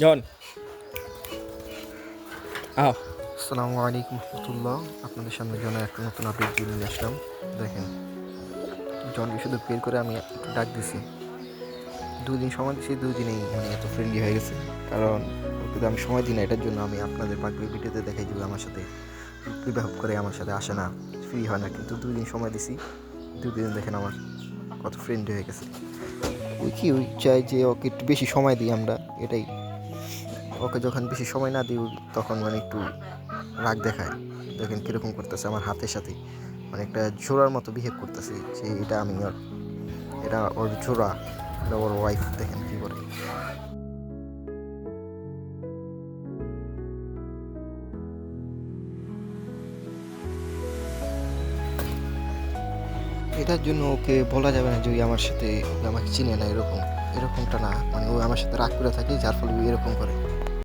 জন আও আসসালামু আলাইকুম রহমতুল্লাহ। আপনাদের সামনে জনের একটা নতুন আপডেট দিয়ে নিয়ে আসলাম। দেখেন, জনকে শুধু বের করে আমি একটু ডাক দিছি, 2 দিন সময় দিছি, 2 দিনেই এত ফ্রেন্ডলি হয়ে গেছে। কারণ ওকে তো আমি সময় দিই না, এটার জন্য আমি আপনাদের বাকি ভিডিওতে দেখাই যে আমার সাথে বিহেভ করে, আমার সাথে আসে না, ফ্রি হয় না। কিন্তু 2 দিন সময় দিছি, 2 দিন দেখেন আমার কত ফ্রেন্ডলি হয়ে গেছে। ওই চাই যে ওকে একটু বেশি সময় দিই আমরা, এটাই। ওকে যখন বেশি সময় না দিই তখন একটু রাগ দেখায়। দেখেন কীরকম করতেছে আমার হাতের সাথে, একটা জোড়ার মতো বিহেভ করতেছে যে এটা আমি এটা ওর জোড়া, এটা ওর ওয়াইফ। দেখেন কী করে। এটার জন্য ওকে বলা যাবে না যে ওই আমার সাথে আমাকে চিনে না, এরকমটা না। ও আমার সাথে রাগ করে থাকে, যার ফলে এরকম করে।